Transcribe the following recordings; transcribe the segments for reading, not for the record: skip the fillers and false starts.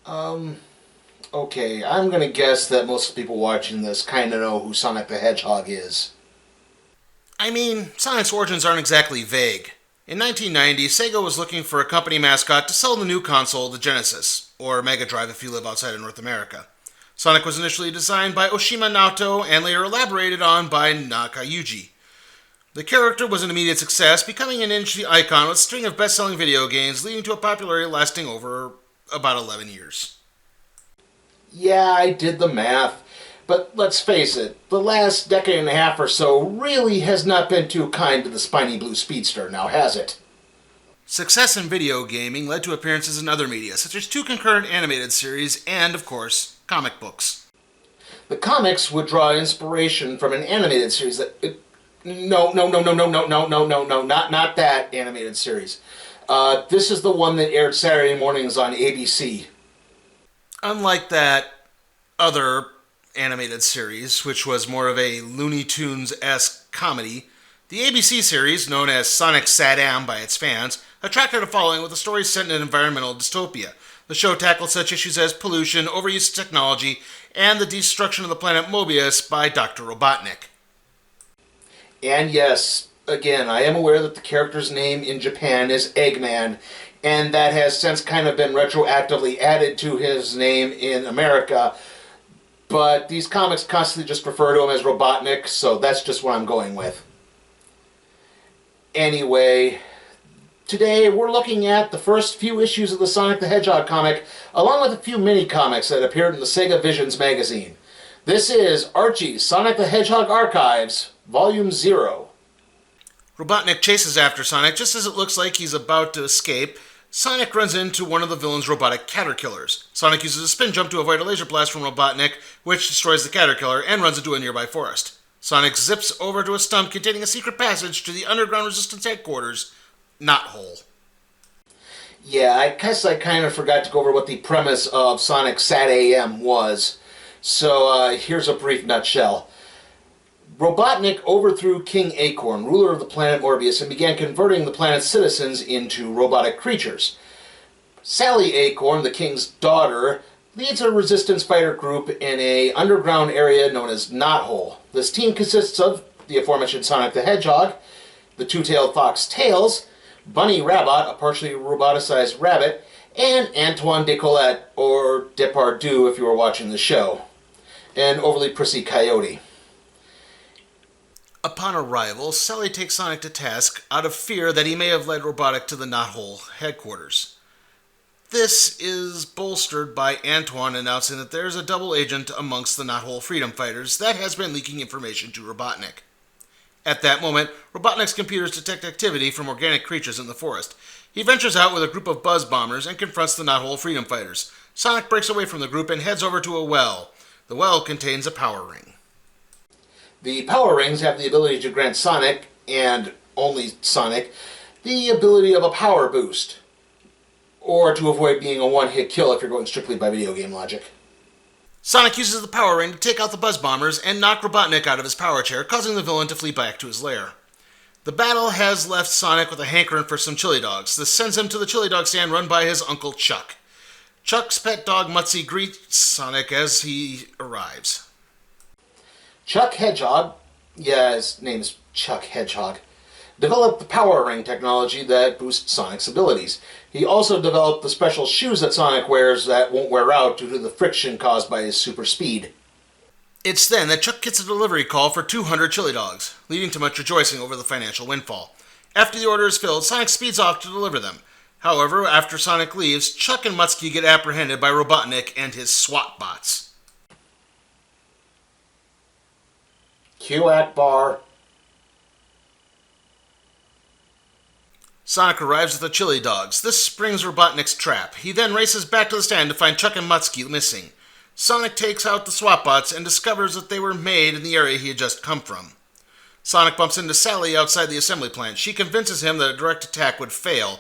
Okay, I'm gonna guess that most people watching this kind of know who Sonic the Hedgehog is. I mean, Sonic's origins aren't exactly vague. In 1990, Sega was looking for a company mascot to sell the new console, the Genesis, or Mega Drive if you live outside of North America. Sonic was initially designed by Oshima Naoto and later elaborated on by Nakayuji. The character was an immediate success, becoming an industry icon with a string of best-selling video games, leading to a popularity lasting over about 11 years. Yeah, I did the math. But let's face it, the last decade and a half or so really has not been too kind to the spiny blue speedster, now has it? Success in video gaming led to appearances in other media, such as two concurrent animated series and, of course, comic books. The comics would draw inspiration from an animated series that... No, not that animated series. This is the one that aired Saturday mornings on ABC. Unlike that other animated series, which was more of a Looney Tunes-esque comedy, the ABC series, known as Sonic Sat-Am by its fans, attracted a following with a story set in an environmental dystopia. The show tackled such issues as pollution, overuse of technology, and the destruction of the planet Mobius by Dr. Robotnik. And yes, again, I am aware that the character's name in Japan is Eggman, and that has since kind of been retroactively added to his name in America. But these comics constantly just refer to him as Robotnik, so that's just what I'm going with. Anyway, today we're looking at the first few issues of the Sonic the Hedgehog comic, along with a few mini-comics that appeared in the Sega Visions magazine. This is Archie's Sonic the Hedgehog Archives, Volume 0. Robotnik chases after Sonic just as it looks like he's about to escape. Sonic runs into one of the villain's robotic caterpillars. Sonic uses a spin jump to avoid a laser blast from Robotnik, which destroys the caterpillar and runs into a nearby forest. Sonic zips over to a stump containing a secret passage to the underground resistance headquarters, Knothole. Yeah, I guess I kind of forgot to go over what the premise of Sonic Sat-AM was. So here's a brief nutshell. Robotnik overthrew King Acorn, ruler of the planet Morbius, and began converting the planet's citizens into robotic creatures. Sally Acorn, the king's daughter, leads a resistance fighter group in an underground area known as Knothole. This team consists of the aforementioned Sonic the Hedgehog, the two-tailed fox Tails, Bunny Rabbit, a partially roboticized rabbit, and Antoine Decollette, or Depardieu if you were watching the show, an overly prissy coyote. Upon arrival, Sally takes Sonic to task out of fear that he may have led Robotic to the Knothole headquarters. This is bolstered by Antoine announcing that there's a double agent amongst the Knothole freedom fighters that has been leaking information to Robotnik. At that moment, Robotnik's computers detect activity from organic creatures in the forest. He ventures out with a group of buzz bombers and confronts the Knothole freedom fighters. Sonic breaks away from the group and heads over to a well. The well contains a power ring. The Power Rings have the ability to grant Sonic, and only Sonic, the ability of a power boost, or to avoid being a one-hit kill if you're going strictly by video game logic. Sonic uses the power ring to take out the buzz bombers and knock Robotnik out of his power chair, causing the villain to flee back to his lair. The battle has left Sonic with a hankering for some chili dogs. This sends him to the chili dog stand run by his uncle Chuck. Chuck's pet dog Mutsy greets Sonic as he arrives. Chuck Hedgehog, yeah, his name's Chuck Hedgehog, developed the Power Ring technology that boosts Sonic's abilities. He also developed the special shoes that Sonic wears that won't wear out due to the friction caused by his super speed. It's then that Chuck gets a delivery call for 200 chili dogs, leading to much rejoicing over the financial windfall. After the order is filled, Sonic speeds off to deliver them. However, after Sonic leaves, Chuck and Mutsky get apprehended by Robotnik and his SWAT bots. Q Akbar. Sonic arrives with the chili dogs. This springs Robotnik's trap. He then races back to the stand to find Chuck and Mutsky missing. Sonic takes out the SWAT bots and discovers that they were made in the area he had just come from. Sonic bumps into Sally outside the assembly plant. She convinces him that a direct attack would fail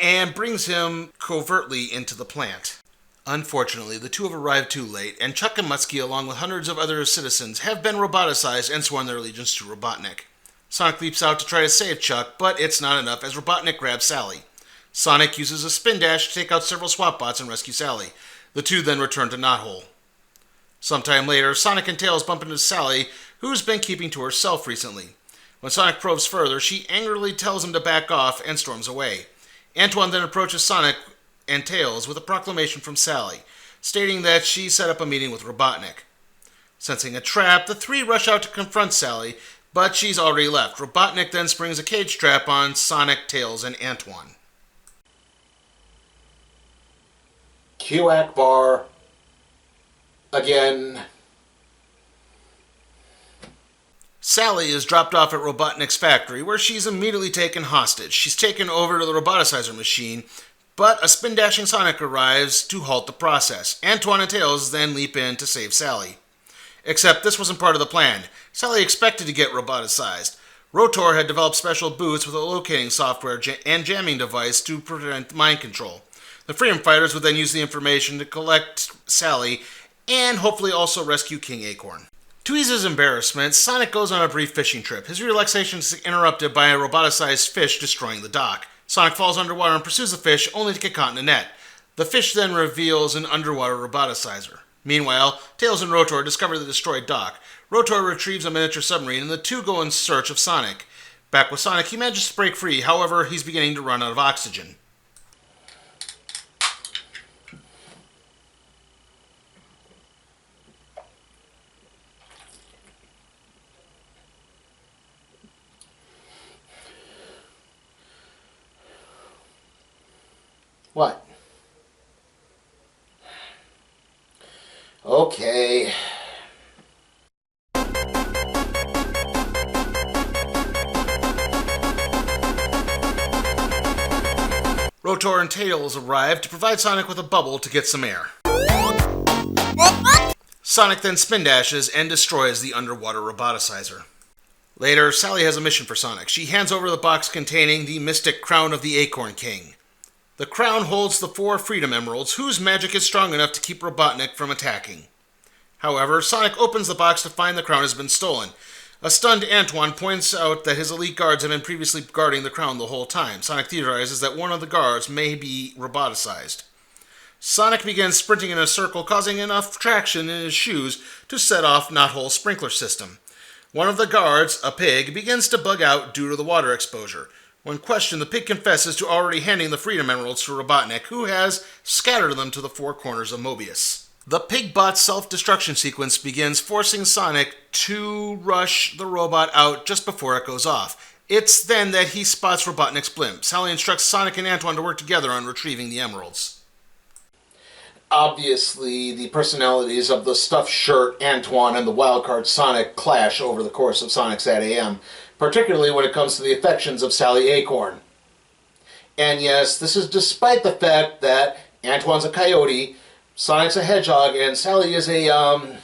and brings him covertly into the plant. Unfortunately, the two have arrived too late, and Chuck and Mutsky, along with hundreds of other citizens, have been roboticized and sworn their allegiance to Robotnik. Sonic leaps out to try to save Chuck, but it's not enough as Robotnik grabs Sally. Sonic uses a spin dash to take out several SWAT bots and rescue Sally. The two then return to Knothole. Sometime later, Sonic and Tails bump into Sally, who's been keeping to herself recently. When Sonic probes further, she angrily tells him to back off and storms away. Antoine then approaches Sonic and Tails with a proclamation from Sally, stating that she set up a meeting with Robotnik. Sensing a trap, the three rush out to confront Sally, but she's already left. Robotnik then springs a cage trap on Sonic, Tails, and Antoine. Q Akbar. Again. Sally is dropped off at Robotnik's factory, where she's immediately taken hostage. She's taken over to the roboticizer machine, but a spin-dashing Sonic arrives to halt the process. Antoine and Tails then leap in to save Sally. Except this wasn't part of the plan. Sally expected to get roboticized. Rotor had developed special boots with a locating software and jamming device to prevent mind control. The Freedom Fighters would then use the information to collect Sally and hopefully also rescue King Acorn. To ease his embarrassment, Sonic goes on a brief fishing trip. His relaxation is interrupted by a roboticized fish destroying the dock. Sonic falls underwater and pursues the fish, only to get caught in a net. The fish then reveals an underwater roboticizer. Meanwhile, Tails and Rotor discover the destroyed dock. Rotor retrieves a miniature submarine, and the two go in search of Sonic. Back with Sonic, he manages to break free. However, he's beginning to run out of oxygen. What? Okay. Rotor and Tails arrive to provide Sonic with a bubble to get some air. Sonic then spin dashes and destroys the underwater roboticizer. Later, Sally has a mission for Sonic. She hands over the box containing the mystic crown of the Acorn King. The crown holds the 4 Freedom Emeralds, whose magic is strong enough to keep Robotnik from attacking. However, Sonic opens the box to find the crown has been stolen. A stunned Antoine points out that his elite guards have been previously guarding the crown the whole time. Sonic theorizes that one of the guards may be roboticized. Sonic begins sprinting in a circle, causing enough traction in his shoes to set off Knothole's sprinkler system. One of the guards, a pig, begins to bug out due to the water exposure. When questioned, the pig confesses to already handing the Freedom Emeralds to Robotnik, who has scattered them to the 4 corners of Mobius. The Pigbot's self-destruction sequence begins, forcing Sonic to rush the robot out just before it goes off. It's then that he spots Robotnik's blimp. Sally instructs Sonic and Antoine to work together on retrieving the emeralds. Obviously, the personalities of the stuffed shirt Antoine and the wildcard Sonic clash over the course of Sonic Sat AM, particularly when it comes to the affections of Sally Acorn. And yes, this is despite the fact that Antoine's a coyote, Sonic's a hedgehog, and Sally is a,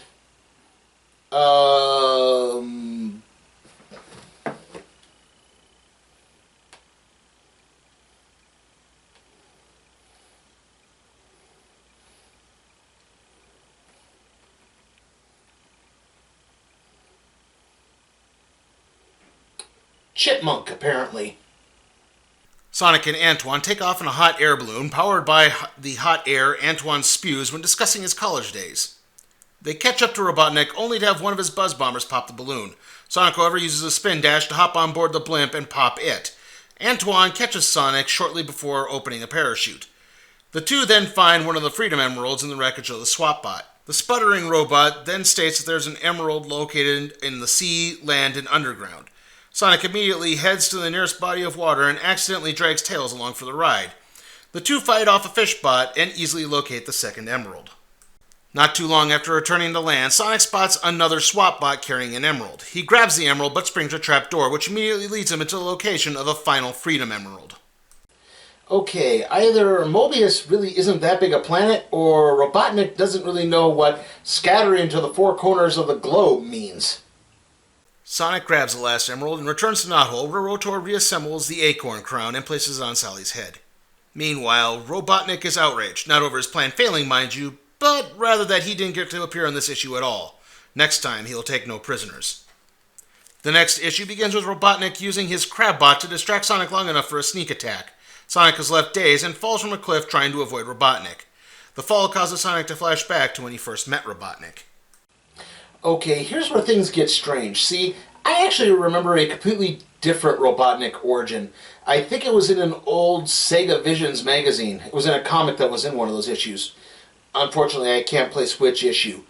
chipmunk, apparently. Sonic and Antoine take off in a hot air balloon powered by the hot air Antoine spews when discussing his college days. They catch up to Robotnik only to have one of his buzz bombers pop the balloon. Sonic, however, uses a spin dash to hop on board the blimp and pop it. Antoine catches Sonic shortly before opening a parachute. The two then find one of the Freedom Emeralds in the wreckage of the SWAT-bot. The sputtering robot then states that there's an emerald located in the sea, land, and underground. Sonic immediately heads to the nearest body of water and accidentally drags Tails along for the ride. The two fight off a fishbot and easily locate the second emerald. Not too long after returning to land, Sonic spots another SWAT-bot carrying an emerald. He grabs the emerald but springs a trap door, which immediately leads him into the location of the final Freedom Emerald. Okay, either Mobius really isn't that big a planet, or Robotnik doesn't really know what scattering to the 4 corners of the globe means. Sonic grabs the last emerald and returns to Knothole, where Rotor reassembles the acorn crown and places it on Sally's head. Meanwhile, Robotnik is outraged, not over his plan failing, mind you, but rather that he didn't get to appear on this issue at all. Next time, he'll take no prisoners. The next issue begins with Robotnik using his Crabbot to distract Sonic long enough for a sneak attack. Sonic is left dazed and falls from a cliff trying to avoid Robotnik. The fall causes Sonic to flash back to when he first met Robotnik. Okay, here's where things get strange. See, I actually remember a completely different Robotnik origin. I think it was in an old Sega Visions magazine. It was in a comic that was in one of those issues. Unfortunately, I can't place which issue.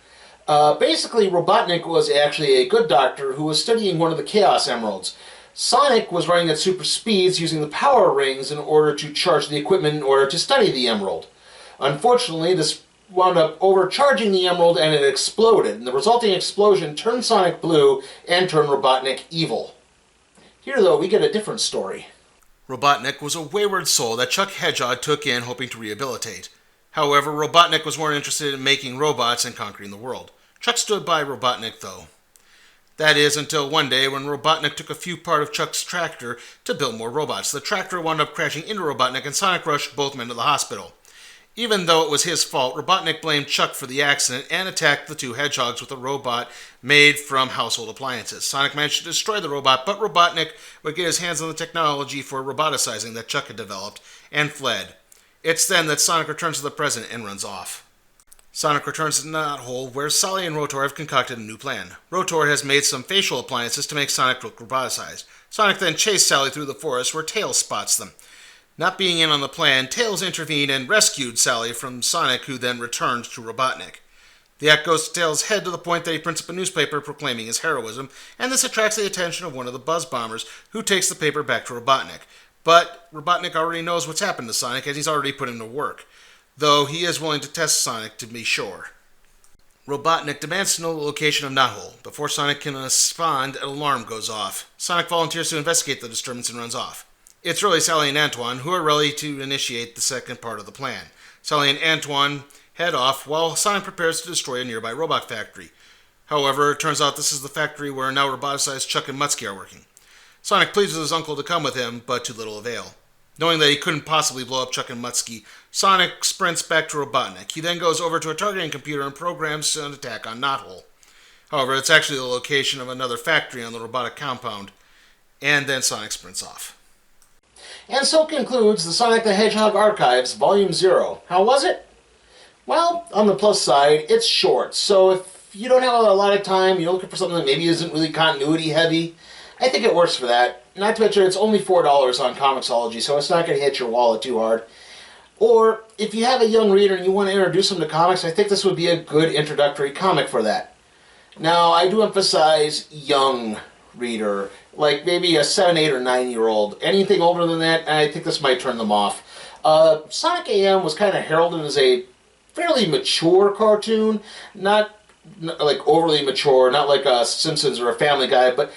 Basically, Robotnik was actually a good doctor who was studying one of the Chaos Emeralds. Sonic was running at super speeds using the power rings in order to charge the equipment in order to study the emerald. Unfortunately, this wound up overcharging the emerald and it exploded, and the resulting explosion turned Sonic blue and turned Robotnik evil. Here, though, we get a different story. Robotnik was a wayward soul that Chuck Hedgehog took in hoping to rehabilitate. However, Robotnik was more interested in making robots and conquering the world. Chuck stood by Robotnik, though. That is, until one day when Robotnik took a few parts of Chuck's tractor to build more robots. The tractor wound up crashing into Robotnik and Sonic rushed both men to the hospital. Even though it was his fault, Robotnik blamed Chuck for the accident and attacked the two hedgehogs with a robot made from household appliances. Sonic managed to destroy the robot, but Robotnik would get his hands on the technology for roboticizing that Chuck had developed and fled. It's then that Sonic returns to the present and runs off. Sonic returns to Knothole, where Sally and Rotor have concocted a new plan. Rotor has made some facial appliances to make Sonic look roboticized. Sonic then chased Sally through the forest, where Tails spots them. Not being in on the plan, Tails intervened and rescued Sally from Sonic, who then returned to Robotnik. The act goes to Tails' head to the point that he prints up a newspaper proclaiming his heroism, and this attracts the attention of one of the Buzz Bombers, who takes the paper back to Robotnik. But Robotnik already knows what's happened to Sonic, and he's already put him to work, though he is willing to test Sonic to be sure. Robotnik demands to know the location of Knothole. Before Sonic can respond, an alarm goes off. Sonic volunteers to investigate the disturbance and runs off. It's really Sally and Antoine who are ready to initiate the second part of the plan. Sally and Antoine head off while Sonic prepares to destroy a nearby robot factory. However, it turns out this is the factory where now roboticized Chuck and Mutsky are working. Sonic pleads with his uncle to come with him, but to little avail. Knowing that he couldn't possibly blow up Chuck and Mutsky, Sonic sprints back to Robotnik. He then goes over to a targeting computer and programs an attack on Knothole. However, it's actually the location of another factory on the robotic compound, and then Sonic sprints off. And so concludes the Sonic the Hedgehog Archives, Volume 0. How was it? Well, on the plus side, it's short, so if you don't have a lot of time, you're looking for something that maybe isn't really continuity heavy, I think it works for that. Not to mention, it's only $4 on Comixology, so it's not going to hit your wallet too hard. Or, if you have a young reader and you want to introduce them to comics, I think this would be a good introductory comic for that. Now, I do emphasize young reader, like maybe a 7, 8, or 9-year-old. Anything older than that, I think this might turn them off. Sonic AM was kind of heralded as a fairly mature cartoon, not like overly mature, not like a Simpsons or a Family Guy, but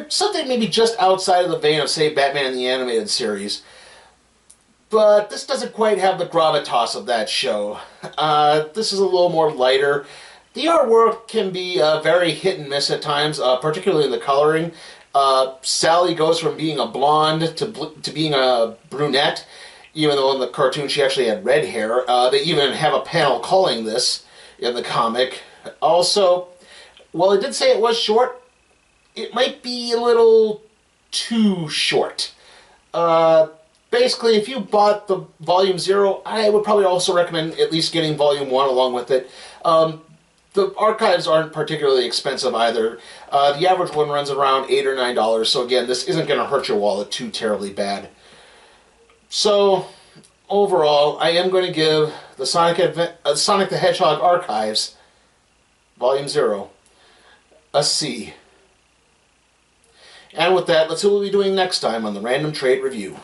something maybe just outside of the vein of, say, Batman the Animated Series. But this doesn't quite have the gravitas of that show. This is a little more lighter. The artwork can be very hit and miss at times, particularly in the coloring. Sally goes from being a blonde to being a brunette, even though in the cartoon she actually had red hair. They even have a panel calling this in the comic. Also, while it did say it was short, it might be a little too short. Basically, if you bought the Volume 0, I would probably also recommend at least getting Volume 1 along with it. The archives aren't particularly expensive either. The average one runs around $8 or $9, so again, this isn't going to hurt your wallet too terribly bad. So, overall, I am going to give the Sonic the Hedgehog Archives, Volume 0, a C. And with that, let's see what we'll be doing next time on the Random Trade Review.